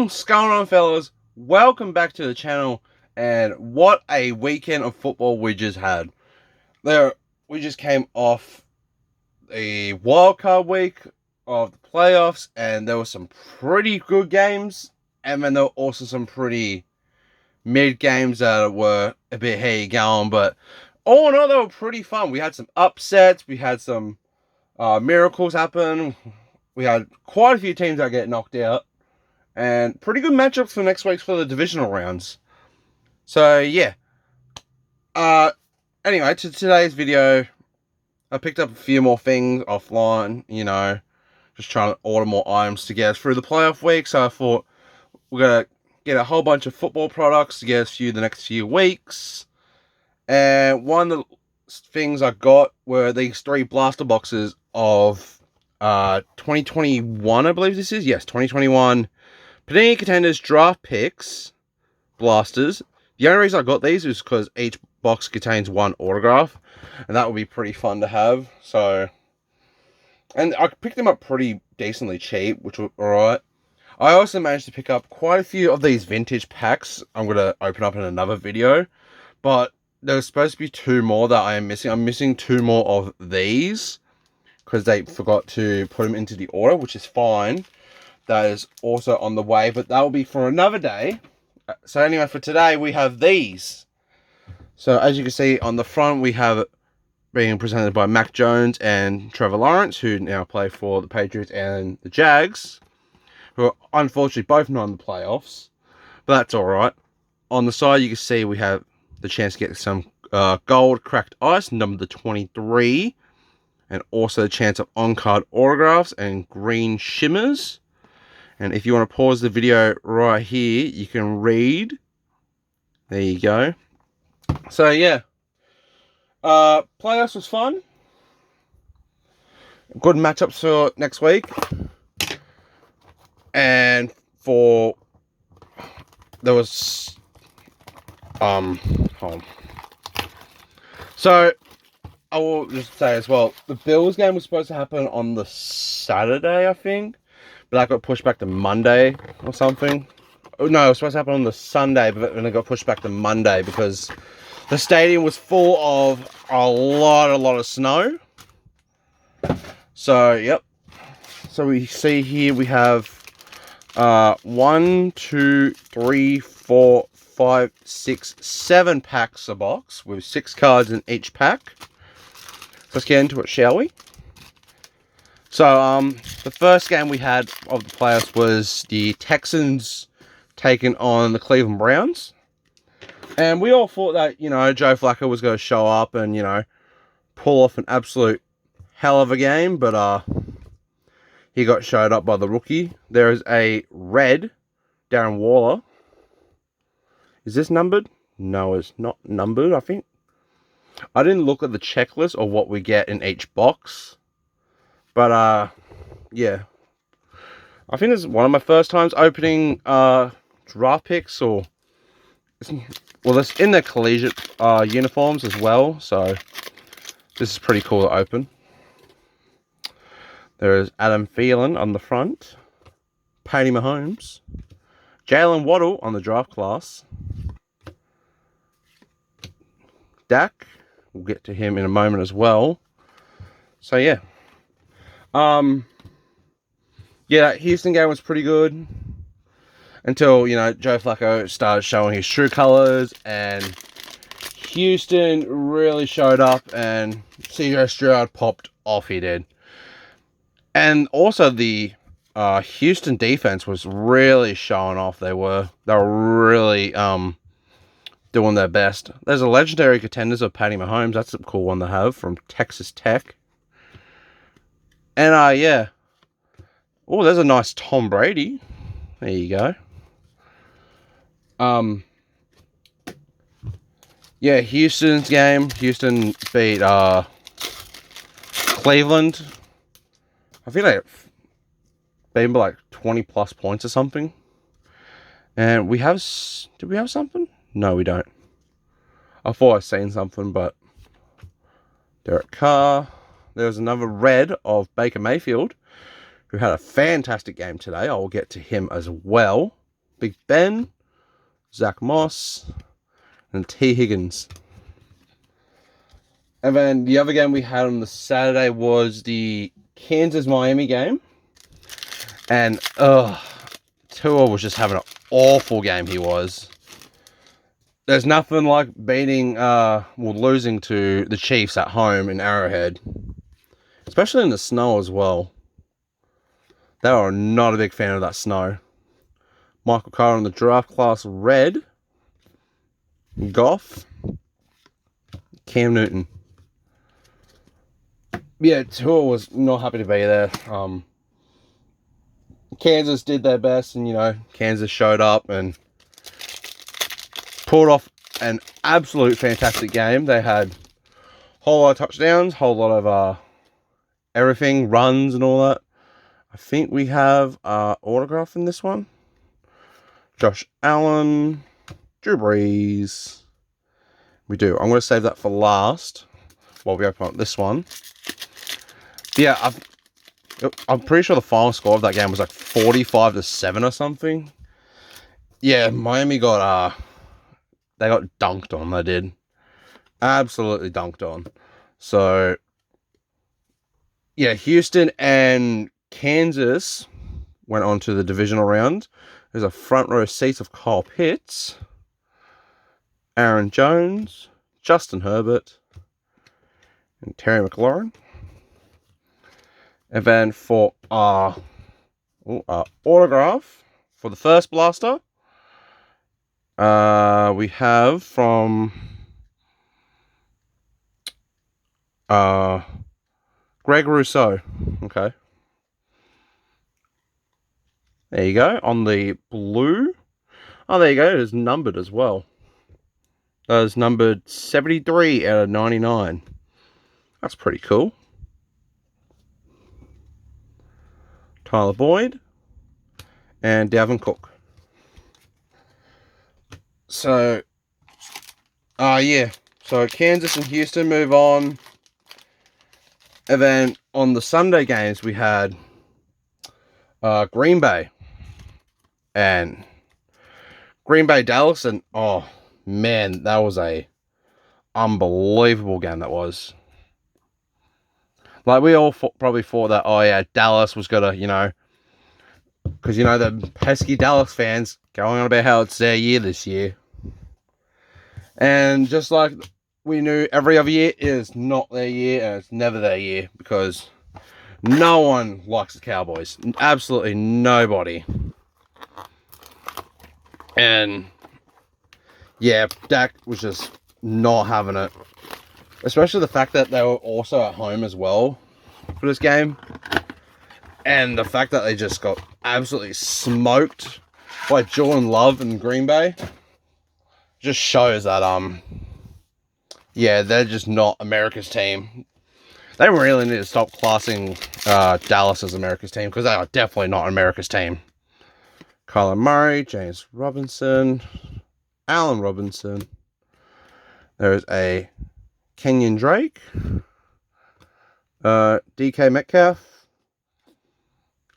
What's going on, fellas? Welcome back to the channel. And what a weekend of football we just had. We just came off the wildcard week of the playoffs, and there were some pretty good games, and then there were also some pretty mid games that were a bit hey going, but all in all, they were pretty fun. We had some upsets, we had some miracles happen, we had quite a few teams that get knocked out, and pretty good matchups for next week for the divisional rounds. So yeah. Anyway, to today's video, I picked up a few more things offline, just trying to order more items to get us through the playoff week. So I thought we're going to get a whole bunch of football products to get us through the next few weeks. And one of the things I got were these 3 blaster boxes of 2021, I believe this is. Yes, 2021 Panini Contenders draft picks blasters. The only reason I got these is because each box contains 1 autograph, and that would be pretty fun to have. So, and I picked them up pretty decently cheap, which was alright. I also managed to pick up quite a few of these vintage packs I'm going to open up in another video, but there's supposed to be 2 more that I am missing. I'm missing 2 more of these because they forgot to put them into the order, which is fine. That is also on the way, but that will be for another day. So anyway, for today, we have these. So as you can see on the front, we have it being presented by Mac Jones and Trevor Lawrence, who now play for the Patriots and the Jags, who are unfortunately both not in the playoffs, but that's all right. On the side, you can see we have the chance to get some gold cracked ice, number 23, and also the chance of on-card autographs and green shimmers. And if you want to pause the video right here, you can read. There you go. So yeah, playoffs was fun. Good matchups for next week. And there was hold on. So I will just say as well, the Bills game was supposed to happen on the Saturday, I think, but that got pushed back to Monday or something. No, it was supposed to happen on the Sunday, but then it got pushed back to Monday because the stadium was full of a lot of snow. So, yep. So we see here we have 1, 2, 3, 4, 5, 6, 7 packs a box with 6 cards in each pack. Let's get into it, shall we? So, the first game we had of the playoffs was the Texans taking on the Cleveland Browns. And we all thought that, Joe Flacco was going to show up and, pull off an absolute hell of a game. But, he got showed up by the rookie. There is a red Darren Waller. Is this numbered? No, it's not numbered, I think. I didn't look at the checklist or what we get in each box. But, yeah. I think this is one of my first times opening draft picks, well, it's in their collegiate uniforms as well, so this is pretty cool to open. There is Adam Thielen on the front, Patty Mahomes, Jalen Waddle on the draft class, Dak, we'll get to him in a moment as well. So yeah. Yeah, that Houston game was pretty good until, Joe Flacco started showing his true colors, and Houston really showed up, and CJ Stroud popped off, he did. And also the Houston defense was really showing off. They were really doing their best. There's a legendary Contenders of Patty Mahomes. That's a cool one to have from Texas Tech. And yeah. Oh, there's a nice Tom Brady. There you go. Yeah, Houston's game. Houston beat Cleveland. I feel like beat by like 20 plus points or something. And we have... Did we have something? No, we don't. I thought I'd seen something, but... Derek Carr. There's another red of Baker Mayfield, who had a fantastic game today. I will get to him as well. Big Ben, Zach Moss, and T. Higgins. And then the other game we had on the Saturday was the Kansas-Miami game. And, Tua was just having an awful game, he was. There's nothing like losing to the Chiefs at home in Arrowhead. Especially in the snow as well. They are not a big fan of that snow. Michael Carter in the draft class, red. Goff. Cam Newton. Yeah, Tua was not happy to be there. Kansas did their best, and, you know, Kansas showed up and pulled off an absolute fantastic game. They had a whole lot of touchdowns, whole lot of everything, runs and all that. I think we have autograph in this one. Josh Allen, Drew Brees. We do. I'm going to save that for last while we open up this one. Yeah, I'm pretty sure the final score of that game was like 45-7 or something. Yeah, Miami got they got dunked on. They did, absolutely dunked on. So yeah, Houston and Kansas went on to the divisional round. There's a front row seat of Kyle Pitts, Aaron Jones, Justin Herbert, and Terry McLaurin. And then for our autograph for the first blaster, we have from Greg Rousseau. Okay. There you go. On the blue. Oh, there you go. It is numbered as well. That is numbered 73 out of 99. That's pretty cool. Tyler Boyd and Dalvin Cook. So, yeah. So Kansas and Houston move on. And then on the Sunday games, we had Green Bay and Dallas. And, oh, man, that was a unbelievable game that was. Like, we all probably thought that, oh, yeah, Dallas was going to, you know, because, you know, the pesky Dallas fans going on about how it's their year this year. And just like we knew every other year, it is not their year, and it's never their year, because no one likes the Cowboys. Absolutely nobody. And, yeah, Dak was just not having it. Especially the fact that they were also at home as well for this game. And the fact that they just got absolutely smoked by Jordan Love and Green Bay just shows that, yeah, they're just not America's team. They really need to stop classing Dallas as America's team, because they are definitely not America's team. Kyler Murray, James Robinson, Allen Robinson. There's a Kenyon Drake, DK Metcalf,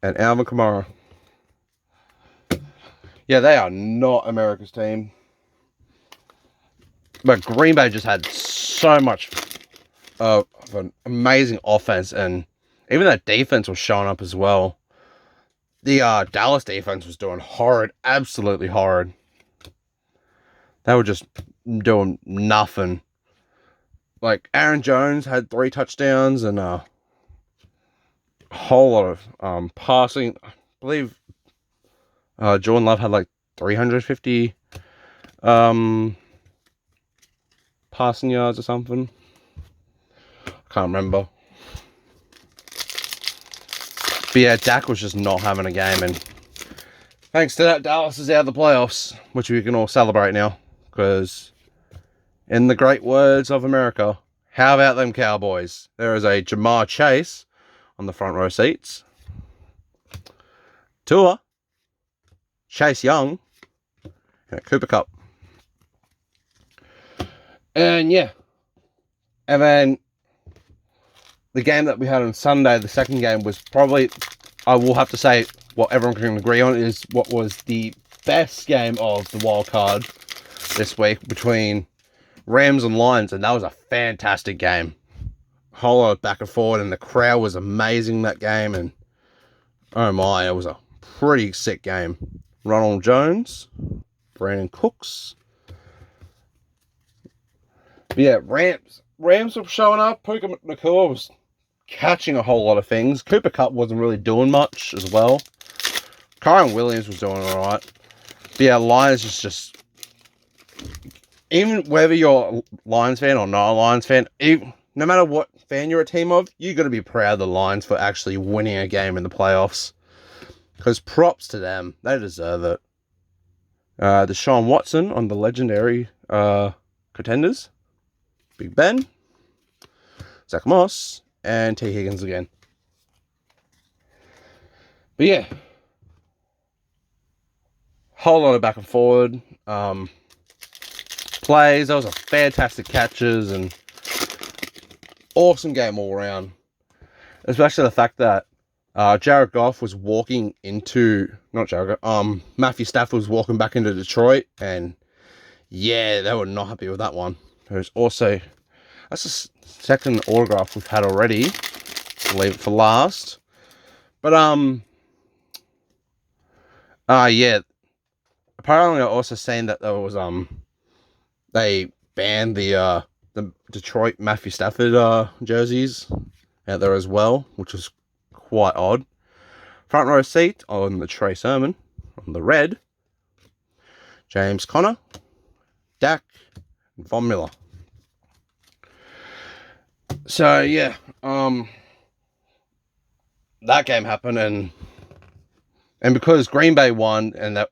and Alvin Kamara. Yeah, they are not America's team. But Green Bay just had so much of an amazing offense, and even that defense was showing up as well. The Dallas defense was doing horrid, absolutely horrid. They were just doing nothing. Like, Aaron Jones had 3 touchdowns and a whole lot of passing. I believe Jordan Love had like 350 passing yards or something. I can't remember. But yeah, Dak was just not having a game, and thanks to that, Dallas is out of the playoffs, which we can all celebrate now, because in the great words of America, how about them Cowboys? There is a Jamar Chase on the front row seats. Tua, Chase Young, and a Cooper Kupp. And yeah. And then the game that we had on Sunday, the second game, was probably, I will have to say, what everyone can agree on is what was the best game of the wild card this week between Rams and Lions, and that was a fantastic game. Whole lot of back and forward, and the crowd was amazing that game, and oh my, it was a pretty sick game. Ronald Jones, Brandon Cooks. But yeah, Rams were showing up. Puka Nakua was catching a whole lot of things. Cooper Kupp wasn't really doing much as well. Kyron Williams was doing alright. But yeah, Lions is just... Even whether you're a Lions fan or not a Lions fan, no matter what fan you're a team of, you got to be proud of the Lions for actually winning a game in the playoffs. Because props to them. They deserve it. Deshaun Watson on the legendary Contenders. Big Ben. Zach Moss. And T. Higgins again. But yeah. Whole lot of back and forward. Plays. That was a fantastic catches and awesome game all around. Especially the fact that Jared Goff was walking into... Not Jared Goff. Matthew Stafford was walking back into Detroit. And yeah, they were not happy with that one. There's also... That's the second autograph we've had already. I'll leave it for last. But, yeah. Apparently, I also seen that there was, they banned the Detroit Matthew Stafford, jerseys out there as well, which was quite odd. Front row seat on the Trey Sermon, on the red. James Conner, Dak, and Von Miller. So, yeah, that game happened, and because Green Bay won, and that,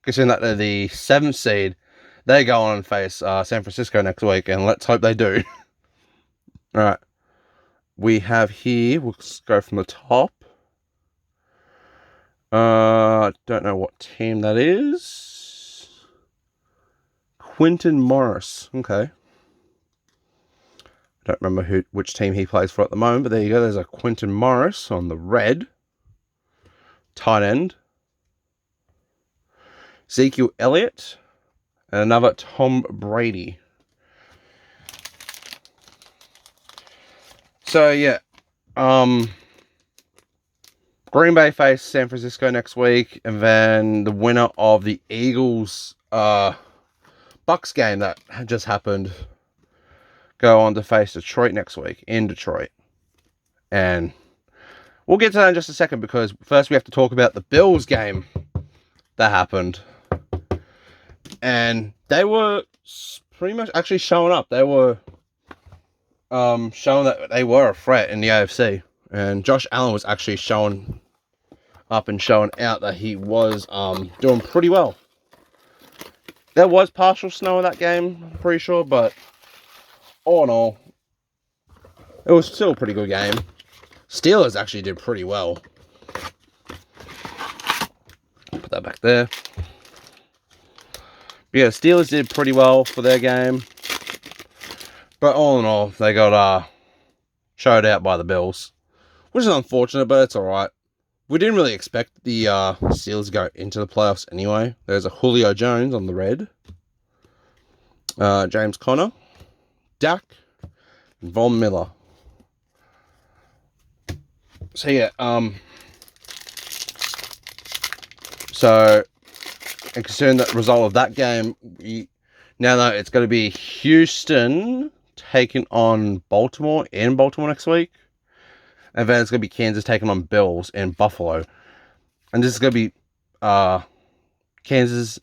considering that they're the 7th seed, they go on and face San Francisco next week, and let's hope they do. Alright, we have here, we'll go from the top. Don't know what team that is. Quinton Morris, okay. I don't remember which team he plays for at the moment, but there you go. There's a Quinton Morris on the red. Tight end. Ezekiel Elliott. And another Tom Brady. So, yeah. Green Bay face San Francisco next week. And then the winner of the Eagles Bucks game that just happened go on to face Detroit next week in Detroit. And we'll get to that in just a second, because first we have to talk about the Bills game that happened. And they were pretty much actually showing up. They were showing that they were a threat in the AFC. And Josh Allen was actually showing up and showing out that he was doing pretty well. There was partial snow in that game, I'm pretty sure, but all in all, it was still a pretty good game. Steelers actually did pretty well. Put that back there. But yeah, Steelers did pretty well for their game. But all in all, they got showed out by the Bills. Which is unfortunate, but it's alright. We didn't really expect the Steelers to go into the playoffs anyway. There's a Julio Jones on the red. James Conner. Dak, and Von Miller. So yeah, so, and considering the result of that game, we now know it's going to be Houston taking on Baltimore in Baltimore next week, and then it's going to be Kansas taking on Bills in Buffalo, and this is going to be Kansas'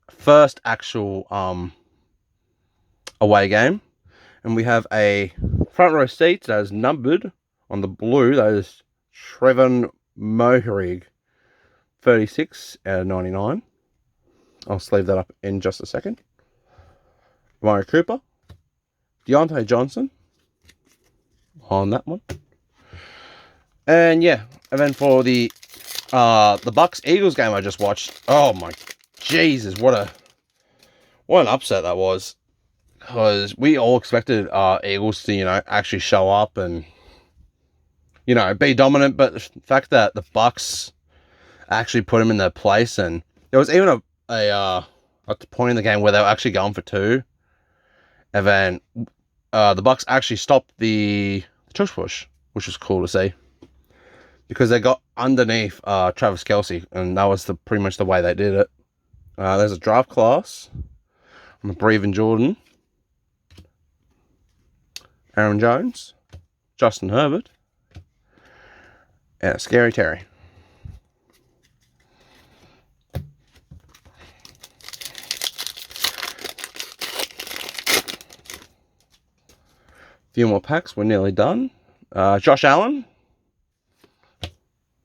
first actual away game. And we have a front row seat that is numbered on the blue. That is Trevon Moehrig, 36 out of 99. I'll sleeve that up in just a second. Mario Cooper. Deontay Johnson on that one. And yeah, and then for the Bucks-Eagles game I just watched. Oh my Jesus, what an upset that was. Because we all expected Eagles to, actually show up and, be dominant. But the fact that the Bucks actually put them in their place. And there was even a point in the game where they were actually going for 2. And then the Bucks actually stopped the tush push, which was cool to see. Because they got underneath Travis Kelce, and that was pretty much the way they did it. There's a draft class. I'm a Breathing Jordan. Aaron Jones. Justin Herbert. And a Scary Terry. Few more packs. We're nearly done. Josh Allen.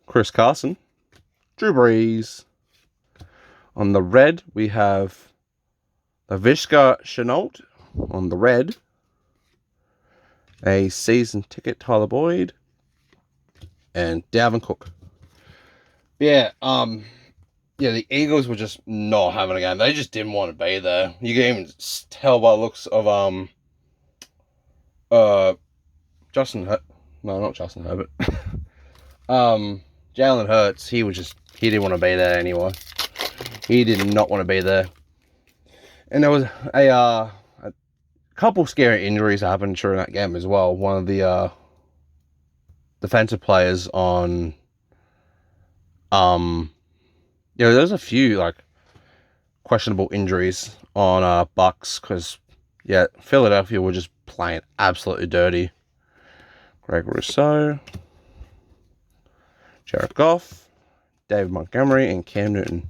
Chris Carson. Drew Brees. On the red, we have Laviska Shenault on the red. A season ticket, Tyler Boyd. And Dalvin Cook. Yeah, the Eagles were just not having a game. They just didn't want to be there. You can even tell by the looks of not Justin Herbert. Jalen Hurts, he didn't want to be there anyway. He did not want to be there. And there was a couple scary injuries that happened during that game as well. One of the defensive players on there's a few like questionable injuries on Bucks because Philadelphia were just playing absolutely dirty. Greg Rousseau, Jared Goff, David Montgomery, and Cam Newton.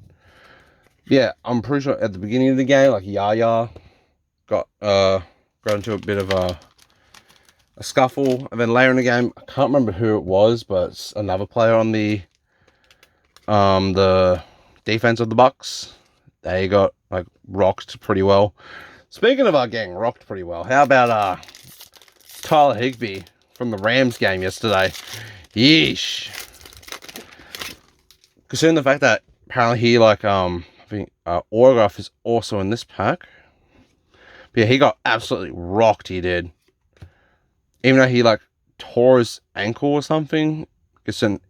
Yeah, I'm pretty sure at the beginning of the game, like Yaya got into a bit of a scuffle, and then later in the game, I can't remember who it was, but it's another player on the defense of the Bucks. They got like rocked pretty well. Speaking of getting rocked pretty well, how about Tyler Higbee from the Rams game yesterday? Yeesh. Considering the fact that apparently he I think autograph is also in this pack. But yeah, he got absolutely rocked. He did. Even though he tore his ankle or something.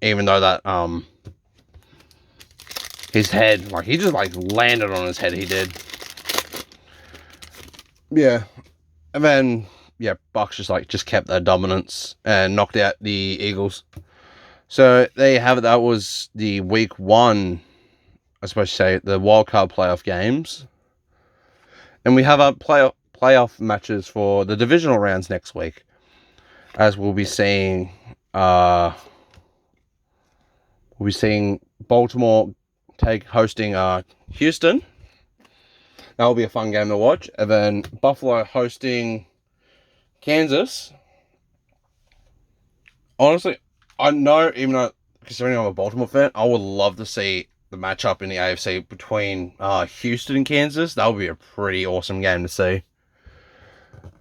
Even though that his head, he just landed on his head. He did. Yeah, and then Bucks just kept their dominance and knocked out the Eagles. So there you have it. That was the week 1, I suppose you say, the Wildcard Playoff Games. And we have our playoff matches for the divisional rounds next week, as we'll be seeing Baltimore hosting Houston. That will be a fun game to watch. And then Buffalo hosting Kansas. Honestly, I know, even though, considering I'm a Baltimore fan, I would love to see the matchup in the AFC between Houston and Kansas. That would be a pretty awesome game to see.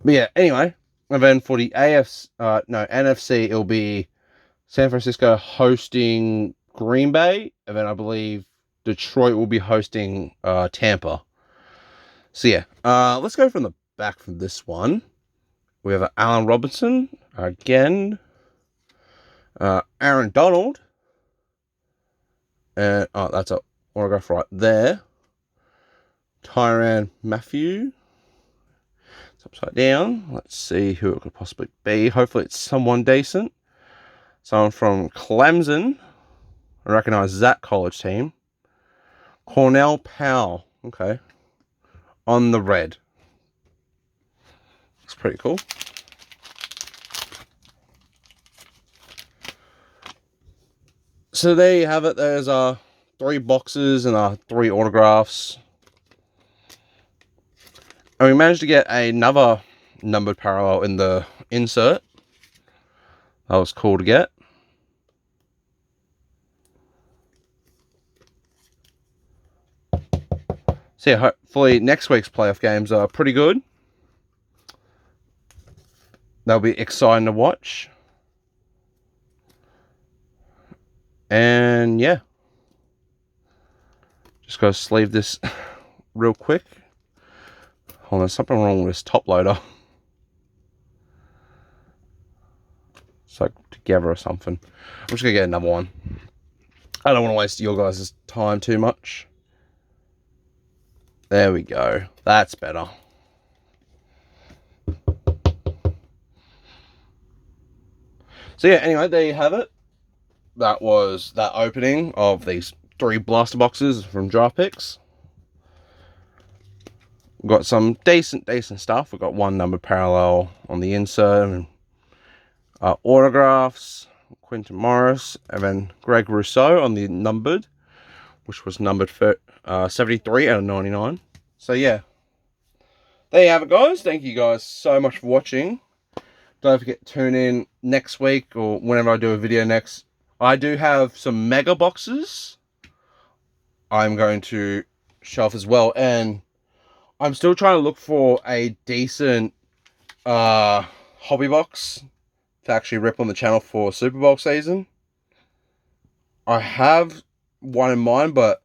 But yeah, anyway. And then for the NFC, it'll be San Francisco hosting Green Bay. And then I believe Detroit will be hosting Tampa. So yeah, let's go from the back for this one. We have Allen Robinson again. Aaron Donald. And that's an autograph right there. Tyrann Mathieu. It's upside down. Let's see who it could possibly be. Hopefully it's someone decent. Someone from Clemson. I recognize that college team. Cornell Powell. Okay. On the red. It's pretty cool. So there you have it. There's 3 boxes and 3 autographs. And we managed to get another numbered parallel in the insert. That was cool to get. So yeah, hopefully next week's playoff games are pretty good. They'll be exciting to watch. And yeah. Just gotta sleeve this real quick. Hold on, there's something wrong with this top loader. It's together or something. I'm just gonna get another one. I don't want to waste your guys' time too much. There we go. That's better. So yeah, anyway, there you have it. That was that opening of these 3 blaster boxes from draft picks. We've got some decent stuff. We've got 1 numbered parallel on the insert, and autographs, Quinton Morris, and then Greg Rousseau on the numbered, which was numbered for 73 out of 99. So yeah, there you have it, guys. Thank you guys so much for watching. Don't forget to tune in next week or whenever I do a video next. I do have some mega boxes I'm going to shelf as well, and I'm still trying to look for a decent hobby box to actually rip on the channel for Super Bowl season. I have one in mind, but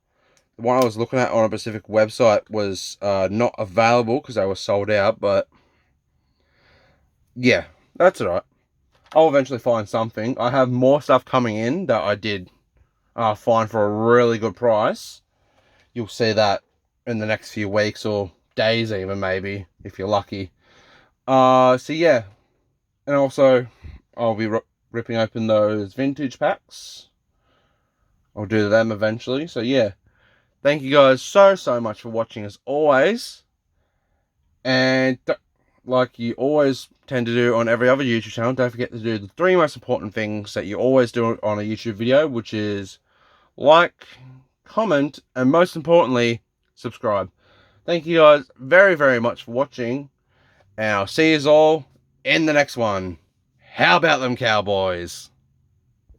the one I was looking at on a specific website was not available because they were sold out. But yeah, that's alright. I'll eventually find something. I have more stuff coming in that I did find for a really good price. You'll see that in the next few weeks or days even, maybe, if you're lucky. So yeah. And also, I'll be ripping open those vintage packs. I'll do them eventually. So yeah. Thank you guys so much for watching as always. And like you always tend to do on every other YouTube channel, don't forget to do the 3 most important things that you always do on a YouTube video, which is like, comment, and most importantly, subscribe. Thank you guys very much for watching, and I'll see you all in the next one. How about them Cowboys?